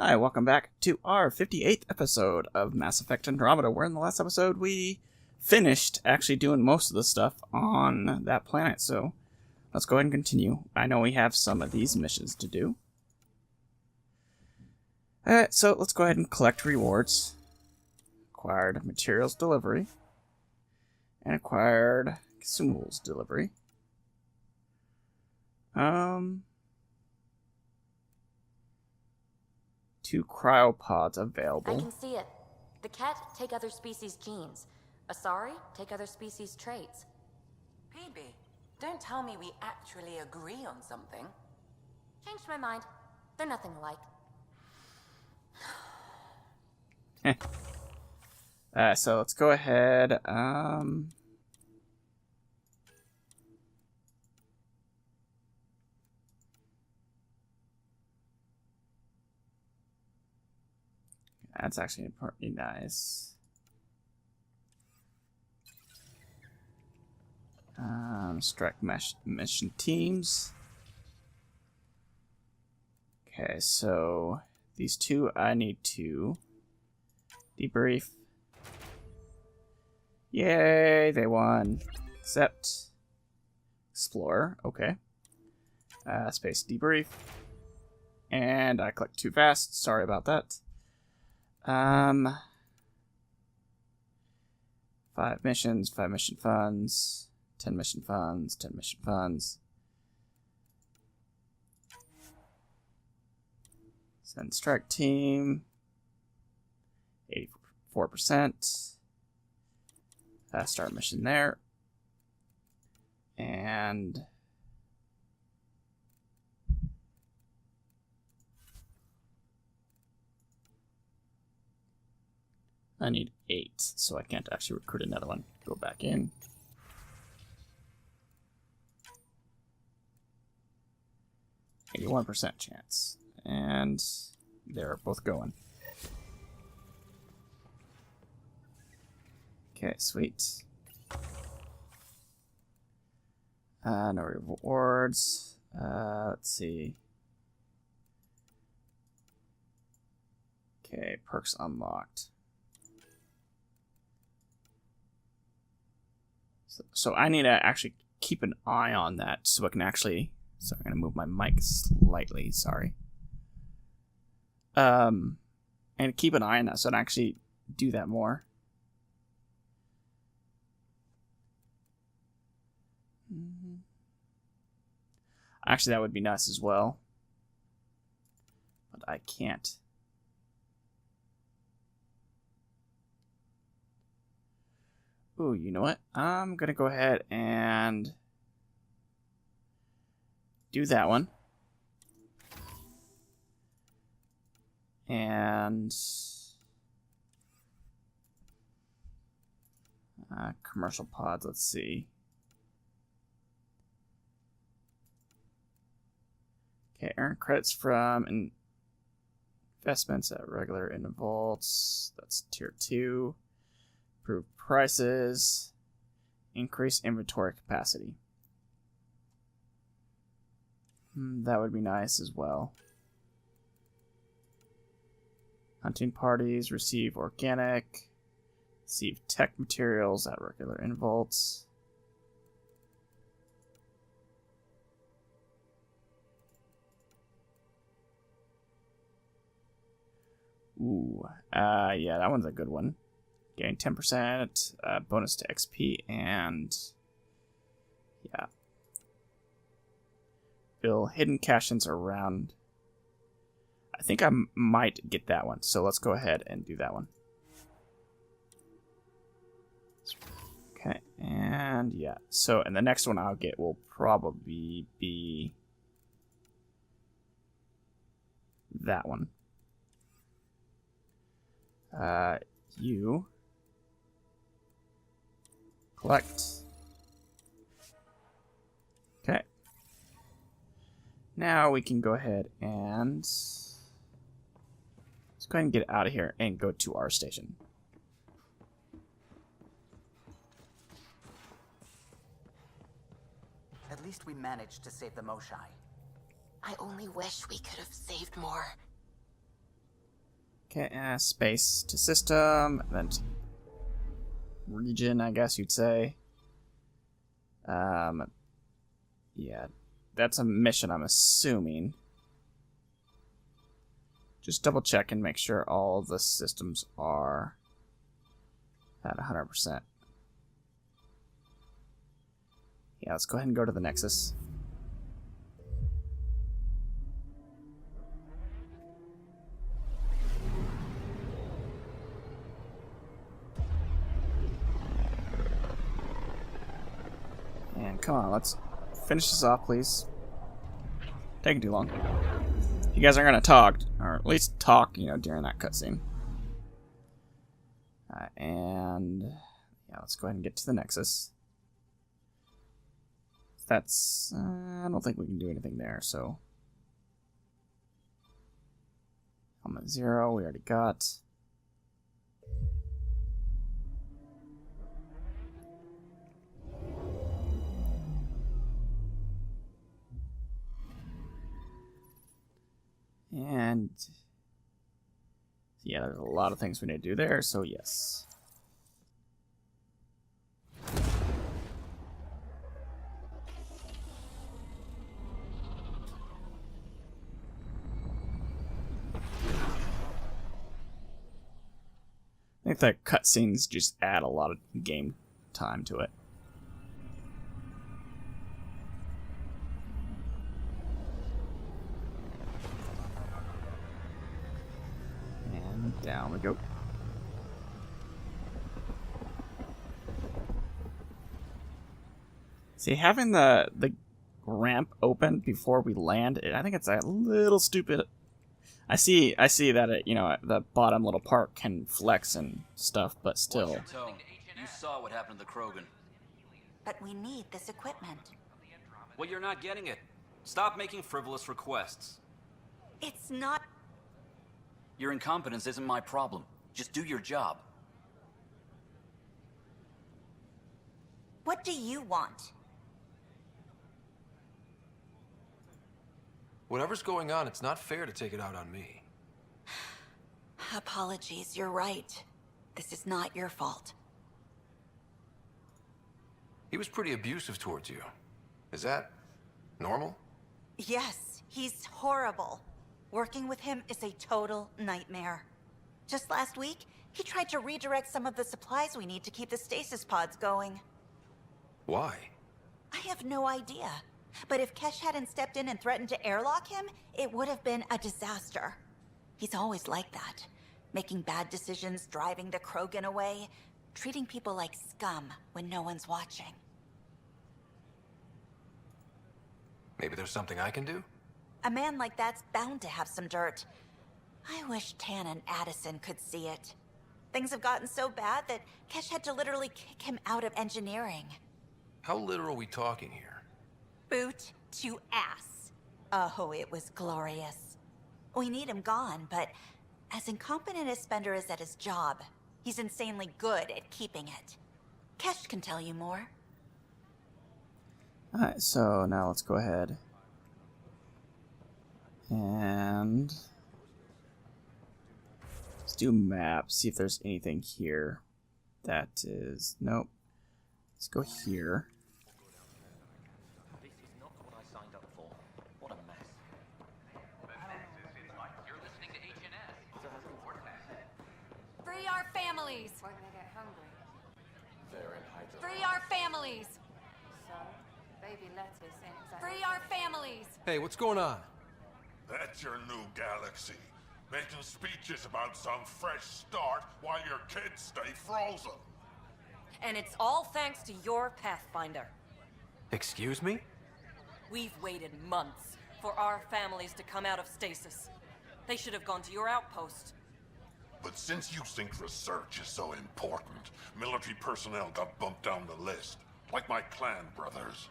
Hi, welcome back to our 58th episode of Mass Effect Andromeda, where in the last episode we finished actually doing most of the stuff on that planet, so let's go ahead and continue. I know we have some of these missions to do. Alright, so let's go ahead and collect rewards. Acquired materials delivery. And acquired consumables delivery. 2 cryopods available. I can see it. The Ket take other species' genes. Asari take other species' traits. PB, don't tell me we actually agree on something. Changed my mind. They're nothing alike. So let's go ahead. That's actually pretty nice. Strike mission teams. Okay, so these 2 I need to debrief. Yay, they won. Accept. Explorer, okay. Space debrief. And I clicked too fast, sorry about that. 5 missions, 5 mission funds, 10 mission funds, 10 mission funds. Send strike team. 84%. Start mission there. And I need 8, so I can't actually recruit another one. Go back in. %, chance. And they're both going. Okay, sweet. No rewards. Let's see. Okay, perks unlocked. So I need to actually keep an eye on that so I can actually... So I'm going to move my mic slightly, sorry. And keep an eye on that so I can actually do that more. Actually, that would be nice as well. But I can't. Ooh, you know what? I'm going to go ahead and do that one. And commercial pods, let's see. Okay, earn credits from investments at regular intervals. That's tier 2. Improve prices. Increase inventory capacity. That would be nice as well. Hunting parties receive organic. Receive tech materials at regular intervals. Ooh, yeah, that one's a good one. Getting 10% bonus to XP and yeah. Fill hidden cache-ins around. I think I might get that one, so let's go ahead and do that one. Okay, and yeah. So, and the next one I'll get will probably be that one. You collect. Okay. Now we can go ahead and let's go ahead and get out of here and go to our station. At least we managed to save the Moshai. I only wish we could have saved more. Okay, space to system, and then region, I guess you'd say. Yeah, that's a mission, I'm assuming. Just double check and make sure all the systems are at 100%. Yeah, let's go ahead and go to the Nexus. And come on, let's finish this off, please. Taking too long. If you guys are gonna talk, or at least talk, during that cutscene. And yeah, let's go ahead and get to the Nexus. That's I don't think we can do anything there. So, element 0, we already got. And yeah, there's a lot of things we need to do there, so yes. I think that cutscenes just add a lot of game time to it. Down we go. See, having the ramp open before we land, I think it's a little stupid. I see that it, the bottom little part can flex and stuff, but still. Watch your tone. You saw what happened to the Krogan. But we need this equipment. Well, you're not getting it. Stop making frivolous requests. It's not... Your incompetence isn't my problem. Just do your job. What do you want? Whatever's going on, it's not fair to take it out on me. Apologies, you're right. This is not your fault. He was pretty abusive towards you. Is that normal? Yes, he's horrible. Working with him is a total nightmare. Just last week, he tried to redirect some of the supplies we need to keep the stasis pods going. Why? I have no idea. But if Kesh hadn't stepped in and threatened to airlock him, it would have been a disaster. He's always like that. Making bad decisions, driving the Krogan away, treating people like scum when no one's watching. Maybe there's something I can do? A man like that's bound to have some dirt. I wish Tan and Addison could see it. Things have gotten so bad that Kesh had to literally kick him out of engineering. How literal are we talking here? Boot to ass. Oh, it was glorious. We need him gone, but as incompetent as Spender is at his job, he's insanely good at keeping it. Kesh can tell you more. Alright, so now let's go ahead and let's do map, see if there's anything here that is... Nope. Let's go here. This is not what I signed up for. What a mess. You're listening to H&S. Free our families! We're gonna get hungry. Free our families! So, baby lettuce ain't exactly... Free our families! Hey, what's going on? That's your new galaxy. Making speeches about some fresh start while your kids stay frozen. And it's all thanks to your Pathfinder. Excuse me? We've waited months for our families to come out of stasis. They should have gone to your outpost. But since you think research is so important, military personnel got bumped down the list. Like my clan brothers.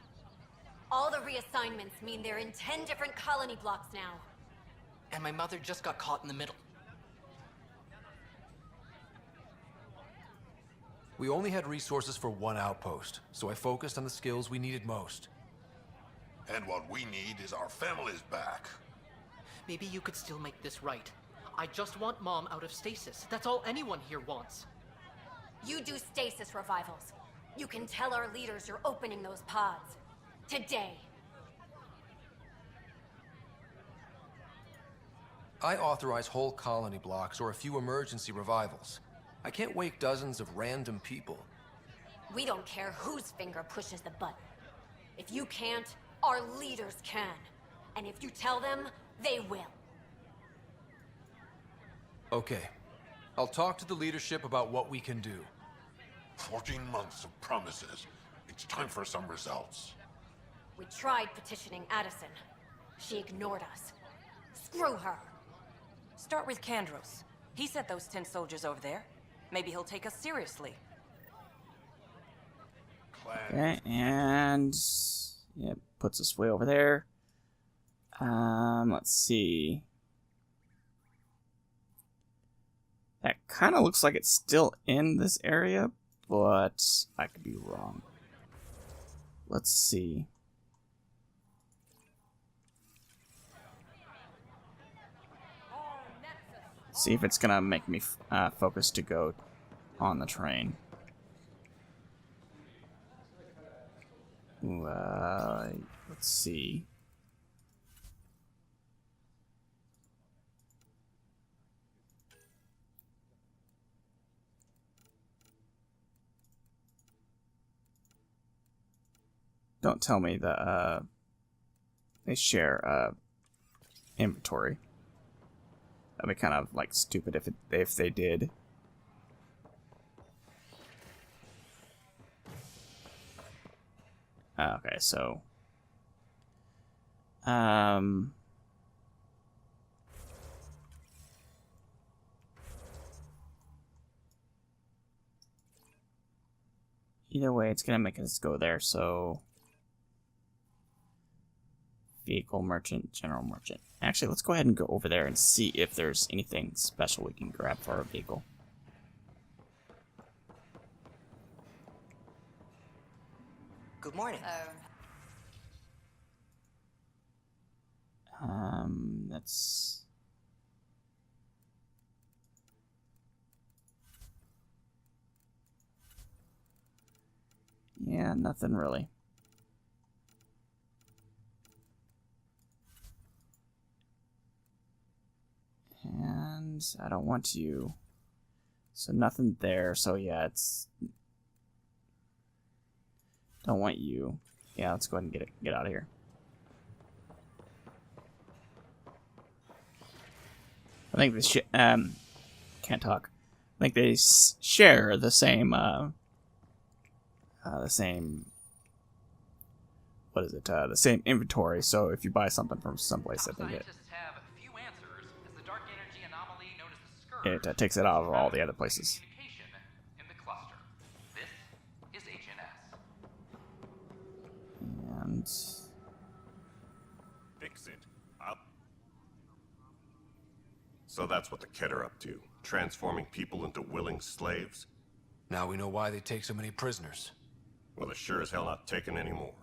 All the reassignments mean they're in 10 different colony blocks now. And my mother just got caught in the middle. We only had resources for one outpost, so I focused on the skills we needed most. And what we need is our families back. Maybe you could still make this right. I just want Mom out of stasis. That's all anyone here wants. You do stasis revivals. You can tell our leaders you're opening those pods. Today. I authorize whole colony blocks or a few emergency revivals. I can't wake dozens of random people. We don't care whose finger pushes the button. If you can't, our leaders can. And if you tell them, they will. Okay. I'll talk to the leadership about what we can do. 14 months of promises. It's time for some results. We tried petitioning Addison. She ignored us. Screw her. Start with Kandros. He sent those 10 soldiers over there. Maybe he'll take us seriously. Okay, and yeah, puts us way over there. Let's see. That kind of looks like it's still in this area, but I could be wrong. Let's see. See if it's gonna make me focus to go on the train. Ooh, let's see. Don't tell me that they share inventory. That'd be kind of like stupid if they did. Okay, so either way, it's gonna make us go there. So vehicle merchant, general merchant. Actually, let's go ahead and go over there and see if there's anything special we can grab for our vehicle. Good morning. That's yeah, nothing really. And I don't want you. So nothing there. So yeah, it's don't want you. Yeah, let's go ahead and get out of here. I think they can't talk. I think they share the same what is it? The same inventory. So if you buy something from someplace, I think Scientists have few answers as the dark energy anomaly known as the Scourge it takes it out of all the other places. communication in the cluster. This is HNS. And Fix it. Up. So that's what the Kett are up to, transforming people into willing slaves? Now we know why they take so many prisoners. Well, they're sure as hell not taking any more.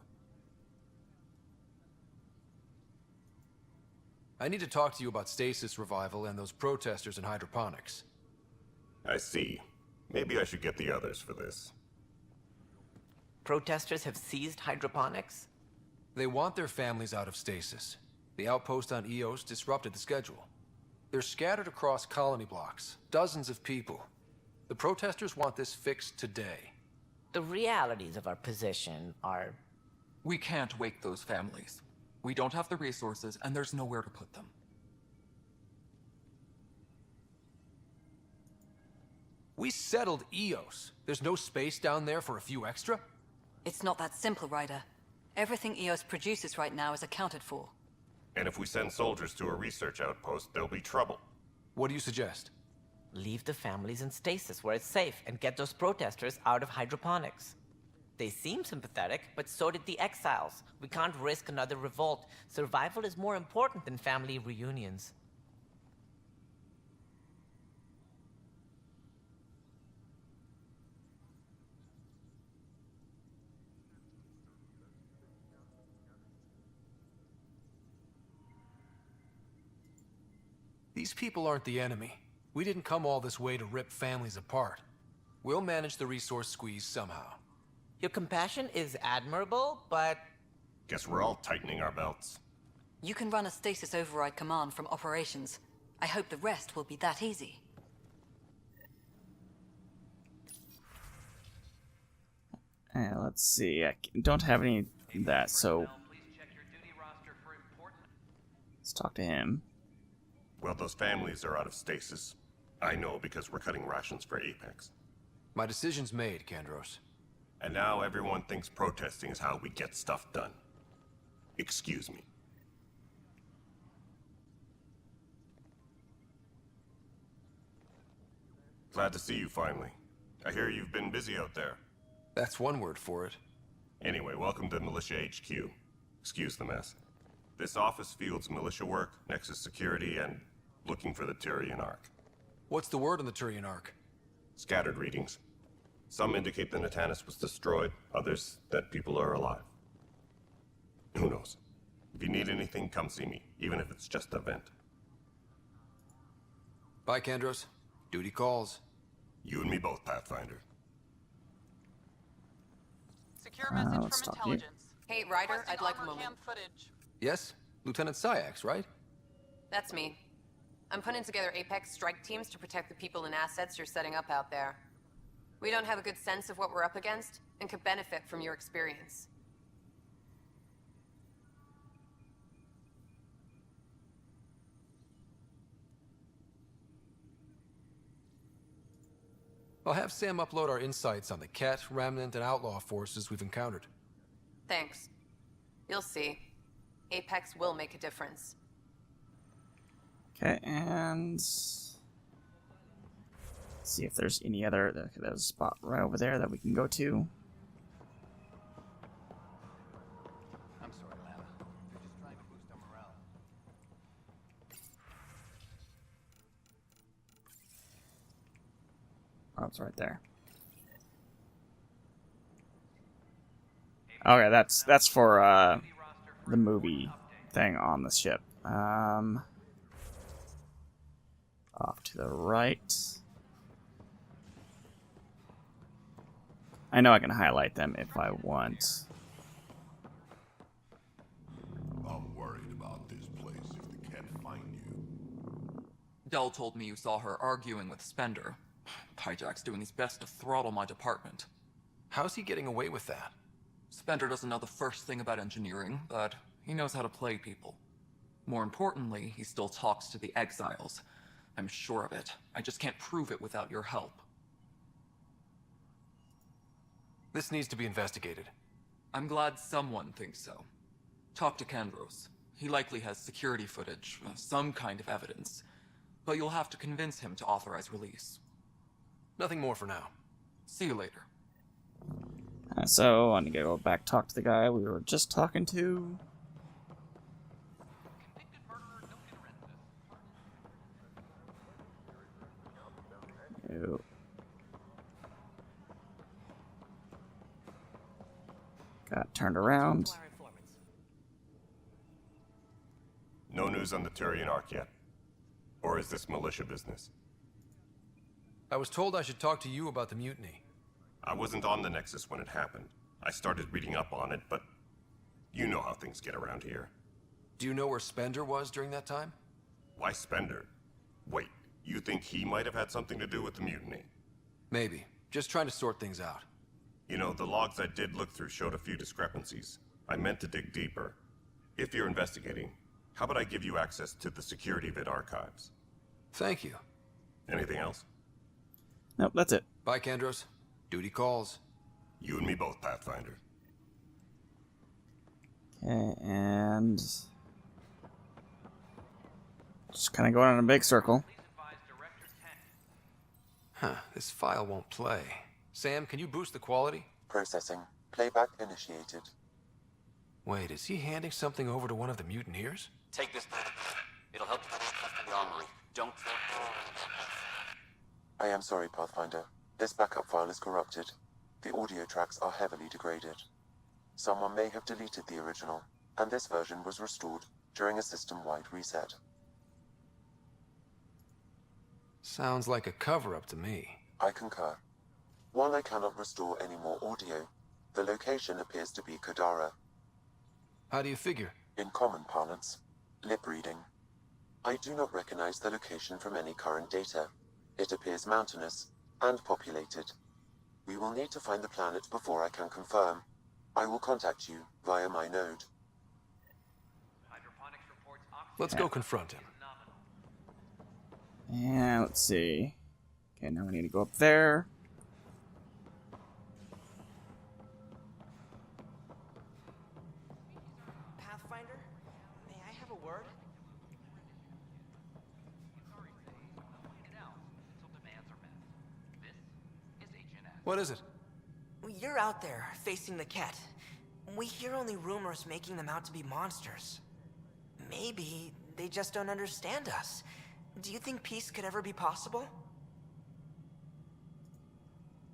I need to talk to you about stasis revival and those protesters in hydroponics. I see. Maybe I should get the others for this. Protesters have seized hydroponics? They want their families out of stasis. The outpost on Eos disrupted the schedule. They're scattered across colony blocks, dozens of people. The protesters want this fixed today. The realities of our position are... We can't wake those families. We don't have the resources, and there's nowhere to put them. We settled Eos. There's no space down there for a few extra? It's not that simple, Ryder. Everything EOS produces right now is accounted for. And if we send soldiers to a research outpost, there'll be trouble. What do you suggest? Leave the families in stasis where it's safe and get those protesters out of hydroponics. They seem sympathetic, but so did the exiles. We can't risk another revolt. Survival is more important than family reunions. These These people aren't the enemy. We didn't come all this way to rip families apart. We'll manage the resource squeeze somehow. Your compassion is admirable, but... Guess we're all tightening our belts. You can run a stasis override command from operations. I hope the rest will be that easy. Let's see. I don't have any of that, so let's talk to him. Well, those families are out of stasis. I know because we're cutting rations for Apex. My decision's made, Kandros. And now everyone thinks protesting is how we get stuff done. Excuse me. Glad to see you finally. I hear you've been busy out there. That's one word for it. Anyway, welcome to Militia HQ. Excuse the mess. This office fields militia work, Nexus security, and looking for the Tyrian Ark. What's the word on the Tyrian Ark? Scattered readings. Some indicate the Natanus was destroyed, others that people are alive. Who knows? If you need anything, come see me, even if it's just a vent. Bye, Kandros. Duty calls. You and me both, Pathfinder. Secure message let's from talk to you. intelligence. Hey, Ryder, Requesting I'd like a armor moment. cam footage. Yes? Lieutenant Syax, right? That's me. I'm putting together Apex strike teams to protect the people and assets you're setting up out there. We don't have a good sense of what we're up against, and could benefit from your experience. I'll have Sam upload our insights on the Ket, Remnant, and Outlaw forces we've encountered. Thanks. You'll see. Apex will make a difference. Okay, and see if there's any other. Okay, there's a spot right over there that we can go to. I'm sorry, Lana. They're just trying to boost our morale. Oh, it's right there. Okay, that's for the movie thing on the ship. Off to the right. I know I can highlight them if I want. I'm worried about this place if they can't find you. Dell told me you saw her arguing with Spender. Hijack's doing his best to throttle my department. How's he getting away with that? Spender doesn't know the first thing about engineering, but he knows how to play people. More importantly, he still talks to the exiles. I'm sure of it. I just can't prove it without your help. This needs to be investigated. I'm glad someone thinks so. Talk to Kandros. He likely has security footage, some kind of evidence. But you'll have to convince him to authorize release. Nothing more for now. See you later. So, I need to go back talk to the guy we were just talking to. Ew. Got turned around. No news on the Tyrian Ark yet? Or is this militia business? I was told I should talk to you about the mutiny. I wasn't on the Nexus when it happened. I started reading up on it, but you know how things get around here. Do you know where Spender was during that time? Why Spender? Wait, you think he might have had something to do with the mutiny? Maybe. Just trying to sort things out. You know, the logs I did look through showed a few discrepancies. I meant to dig deeper. If you're investigating, how about I give you access to the security vid archives? Thank you. Anything else? Nope, that's it. Bye, Kandros. Duty calls. You and me both, Pathfinder. Okay, and just kind of going in a big circle. Huh, this file won't play. Sam, can you boost the quality? Processing. Playback initiated. Wait, is he handing something over to one of the mutineers? Take this. It'll help you the armory. Don't... I am sorry, Pathfinder. This backup file is corrupted. The audio tracks are heavily degraded. Someone may have deleted the original, and this version was restored during a system-wide reset. Sounds like a cover-up to me. I concur. While I cannot restore any more audio, the location appears to be Kadara. How do you figure? In common parlance, lip reading. I do not recognize the location from any current data. It appears mountainous and populated. We will need to find the planet before I can confirm. I will contact you via my node. Let's go confront him. And let's see. Okay, now we need to go up there. Pathfinder, may I have a word? What is it? You're out there, facing the Ket. We hear only rumors making them out to be monsters. Maybe they just don't understand us. Do you think peace could ever be possible?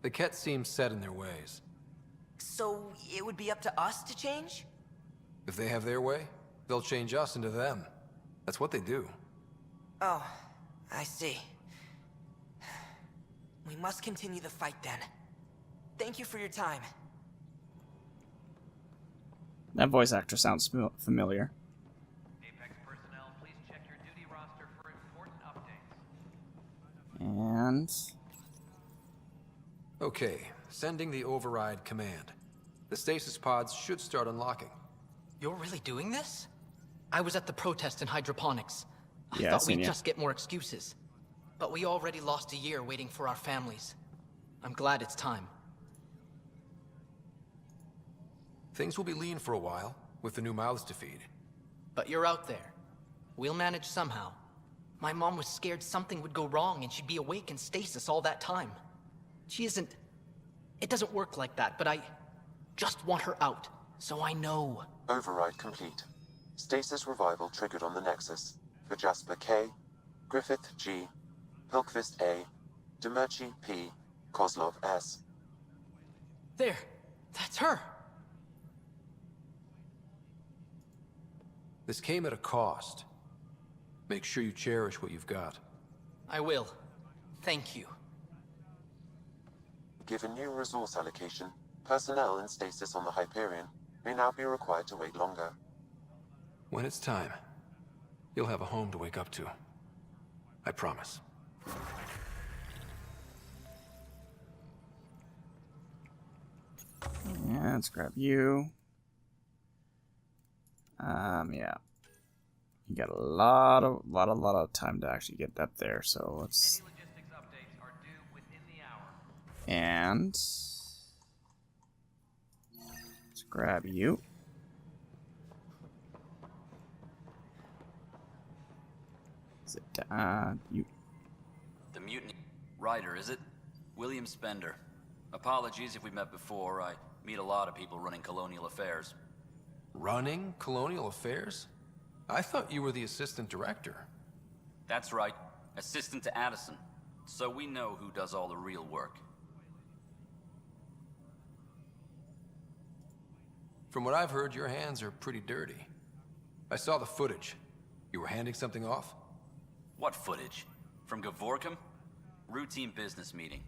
The Ket seem set in their ways. So it would be up to us to change? If they have their way, they'll change us into them. That's what they do. Oh, I see. We must continue the fight then. Thank you for your time. That voice actor sounds familiar. Apex personnel, please check your duty roster for important updates. And... Okay, sending the override command. The stasis pods should start unlocking. You're really doing this? I was at the protest in hydroponics. I Yeah, thought we'd seen ya. just get more excuses. But we already lost a year waiting for our families. I'm glad it's time. Things will be lean for a while, with the new mouths to feed. But you're out there. We'll manage somehow. My mom was scared something would go wrong and she'd be awake in stasis all that time. She isn't... It doesn't work like that, but I just want her out, so I know. Override complete. Stasis revival triggered on the Nexus. For Jasper K, Griffith G, Hilkvist A, Demerchi P, Kozlov S. There! That's her! This came at a cost. Make sure you cherish what you've got. I will. Thank you. Given new resource allocation, personnel in stasis on the Hyperion may now be required to wait longer. When it's time, you'll have a home to wake up to. I promise. Yeah, let's grab you. Yeah. You got a lot of time to actually get up there, so let's... And... let's grab you. Is it, you... The mutiny Ryder, is it? William Spender. Apologies if we met before. I meet a lot of people running colonial affairs. Running colonial affairs? I thought you were the assistant director. That's right. Assistant to Addison. So we know who does all the real work. From what I've heard, your hands are pretty dirty. I saw the footage. You were handing something off? What footage? From Gavorkum? Routine business meeting.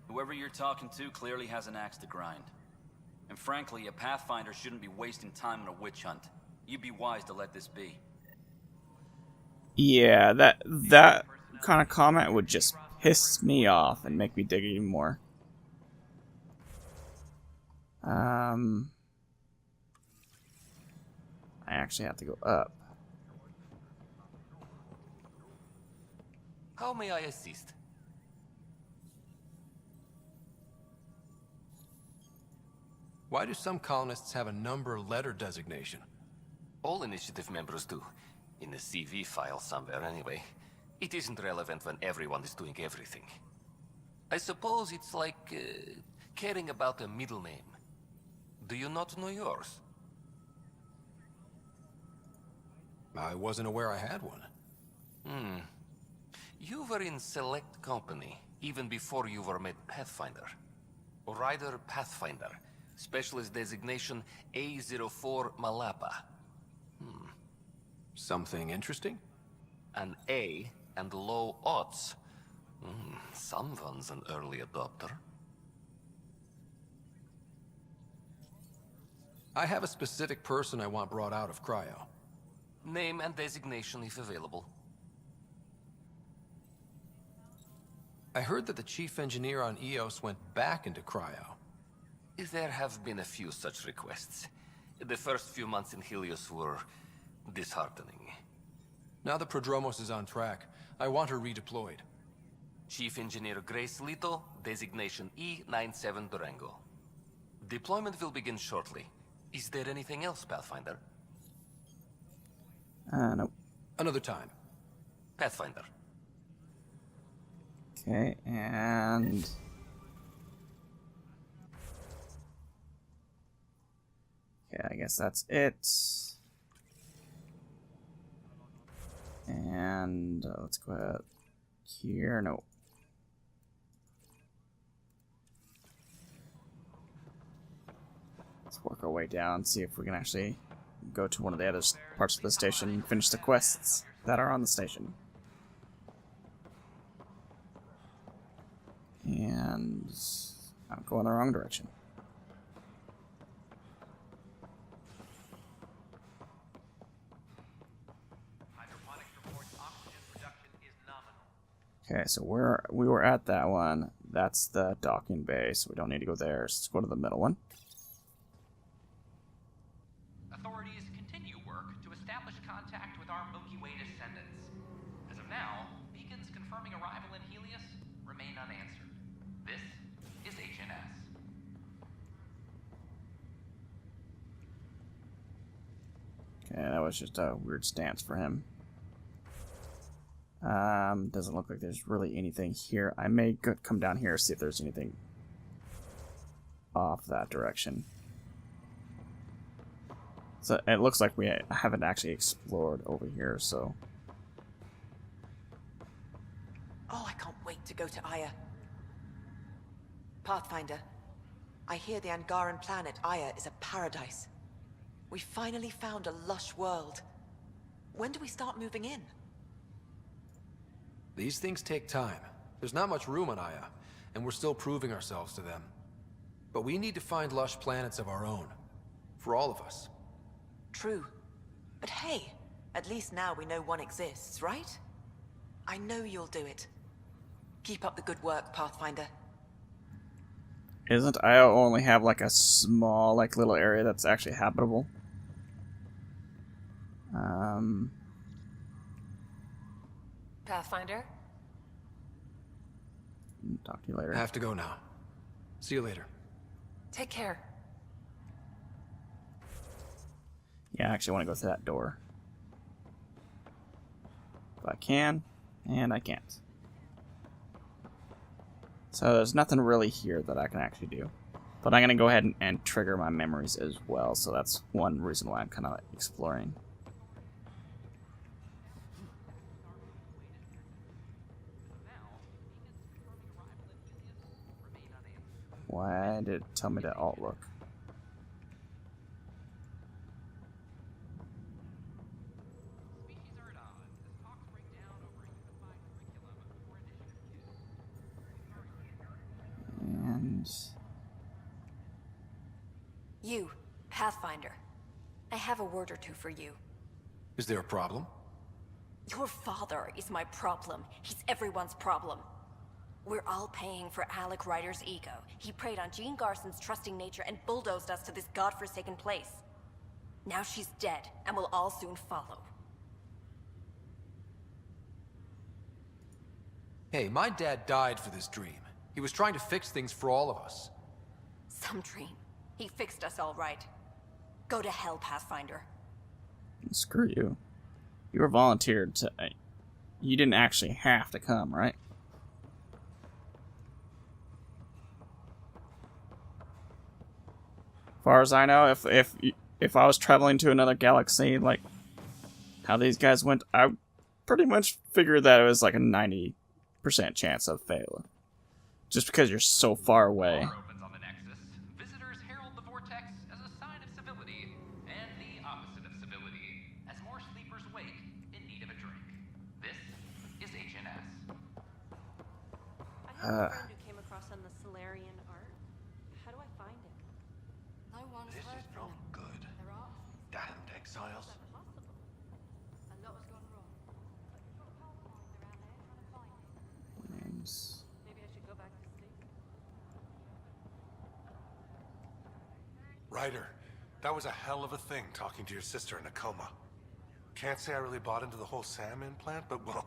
Whoever you're talking to clearly has an axe to grind. And frankly, a Pathfinder shouldn't be wasting time on a witch hunt. You'd be wise to let this be. Yeah, that kind of comment would just piss me off and make me dig even more. I actually have to go up. How may I assist? Why do some colonists have a number letter designation? All initiative members do. In the CV file somewhere, anyway. It isn't relevant when everyone is doing everything. I suppose it's like caring about a middle name. Do you not know yours? I wasn't aware I had one. You were in select company, even before you were made Pathfinder. Ryder Pathfinder. Specialist designation A04 Malapa. Something interesting? An A and low odds. Someone's an early adopter. I have a specific person I want brought out of cryo. Name and designation if available. I heard that the chief engineer on EOS went back into cryo. There have been a few such requests. The first few months in Helios were disheartening. Now that Prodromos is on track, I want her redeployed. Chief Engineer Grace Lito, designation E97 Durango. Deployment will begin shortly. Is there anything else, Pathfinder? Nope. Another time. Pathfinder. Okay, and... Okay, I guess that's it. And let's go ahead here. No. Let's work our way down, see if we can actually go to one of the other parts of the station and finish the quests that are on the station. And I'm going the wrong direction. Okay, so we were at that one. That's the docking bay, so we don't need to go there. So let's go to the middle one. Authorities continue work to establish contact with our Milky Way descendants. As of now, beacons confirming arrival in Helios remain unanswered. This is HNS. Okay, that was just a weird stance for him. Doesn't look like there's really anything here. I may come down here, see if there's anything off that direction. So it looks like we haven't actually explored over here, so... Oh, I can't wait to go to Aya. Pathfinder, I hear the Angaran planet Aya is a paradise. We finally found a lush world. When do we start moving in? These things take time. There's not much room on Aya, and we're still proving ourselves to them. But we need to find lush planets of our own. For all of us. True. But hey, at least now we know one exists, right? I know you'll do it. Keep up the good work, Pathfinder. Isn't Io only have like a small, like little area that's actually habitable? Pathfinder? Talk to you later. I have to go now. See you later. Take care. Yeah, I actually want to go through that door. If I can, and I can't. So there's nothing really here that I can actually do. But I'm going to go ahead and trigger my memories as well, so that's one reason why I'm kind of exploring. Why did it tell me to alt look? And You, Pathfinder. I have a word or two for you. Is there a problem? Your father is my problem. He's everyone's problem. We're all paying for Alec Ryder's ego. He preyed on Jean Garson's trusting nature and bulldozed us to this godforsaken place. Now she's dead, and we'll all soon follow. Hey, my dad died for this dream. He was trying to fix things for all of us. Some dream. He fixed us all right. Go to hell, Pathfinder. screw you. You were volunteered to... You didn't actually have to come, right? Far as I know, if I was traveling to another galaxy, like how these guys went, I pretty much figured that it was like a 90% chance of failure. Just because you're so far away. Opens on the Nexus. Visitors herald the vortex as a sign of civility, and the opposite of civility, as more sleepers wake in need of a drink. This is HNS. have a friend who came across on the Solarian art. How do I find it? No one's This heard is from not them. good. There are. Damned exiles. A lot has gone wrong. Maybe I should go back to sleep. Ryder, that was a hell of a thing talking to your sister in a coma. Can't say I really bought into the whole SAM implant, but well,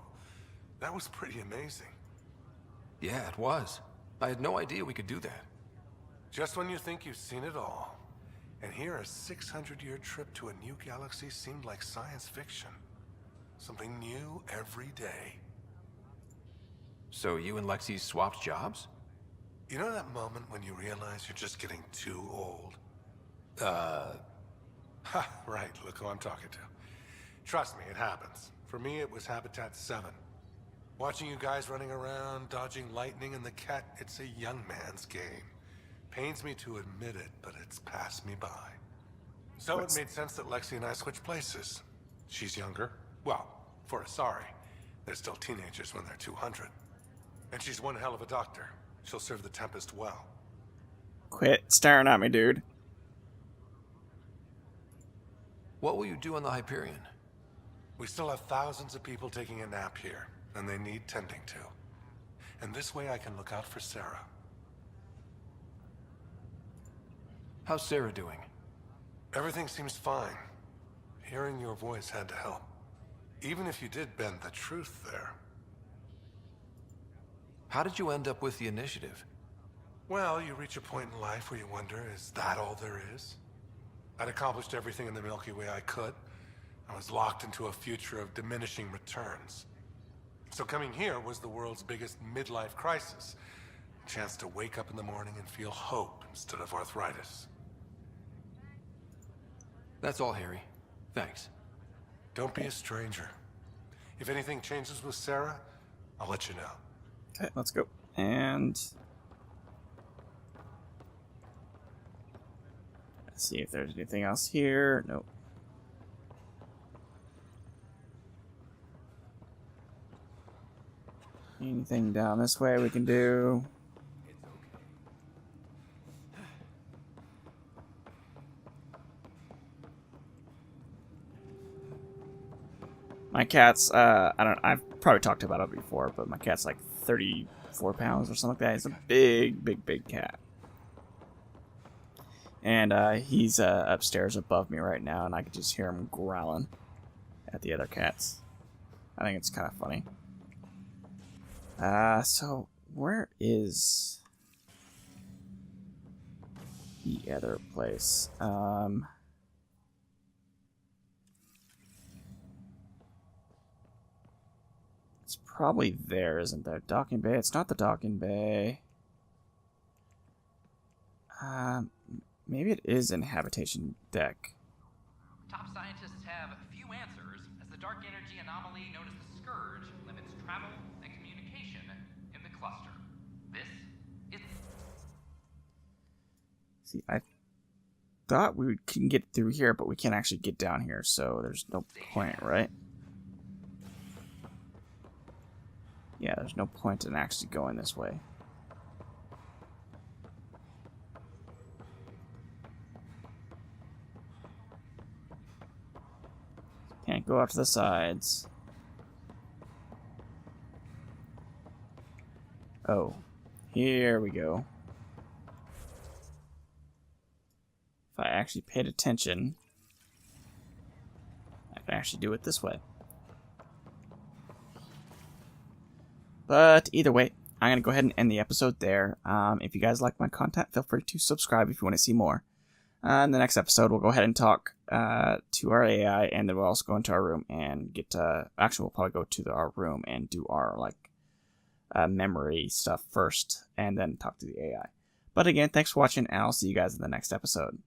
that was pretty amazing. Yeah, it was. I had no idea we could do that. Just when you think you've seen it all. And here a 600-year trip to a new galaxy seemed like science fiction. Something new every day. So you and Lexi swapped jobs? You know that moment when you realize you're just getting too old? Ha, right, look who I'm talking to. Trust me, it happens. For me, it was Habitat 7. Watching you guys running around, dodging lightning and the cat, it's a young man's game. Pains me to admit it, but it's passed me by. So it made sense that Lexi and I switched places. She's younger. Well, for Asari. They're still teenagers when they're 200. And she's one hell of a doctor. She'll serve the Tempest well. Quit staring at me, dude. What will you do on the Hyperion? We still have thousands of people taking a nap here, and they need tending to. And this way I can look out for Sarah. How's Sarah doing? Everything seems fine. Hearing your voice had to help. Even if you did bend the truth there. How did you end up with the initiative? Well, you reach a point in life where you wonder, is that all there is? I'd accomplished everything in the Milky Way I could. I was locked into a future of diminishing returns. So coming here was the world's biggest midlife crisis. A chance to wake up in the morning and feel hope instead of arthritis. That's all, Harry. Thanks. Don't be a stranger. If anything changes with Sarah, I'll let you know. Okay, let's go. And let's see if there's anything else here. Nope. Anything down this way we can do? My cat's, I've probably talked about it before, but my cat's like 34 pounds or something like that. He's a big, big, big cat. And he's upstairs above me right now, and I can just hear him growling at the other cats. I think it's kind of funny. So where is the other place? It's probably there, isn't there? Docking bay. It's not the docking bay. Maybe it is in habitation deck. Top scientists have few answers, as the dark energy anomaly known as the Scourge limits travel and communication in the cluster. This is... See, I thought we can get through here, but we can't actually get down here, so there's no point, right? Yeah, there's no point in actually going this way. Can't go out to the sides. Oh, here we go. If I actually paid attention, I can actually do it this way. But either way, I'm going to go ahead and end the episode there. If you guys like my content, feel free to subscribe if you want to see more. In the next episode, we'll go ahead and talk to our AI, and then we'll also go into our room and get actually, we'll probably go to our room and do our memory stuff first, and then talk to the AI. But again, thanks for watching, and I'll see you guys in the next episode.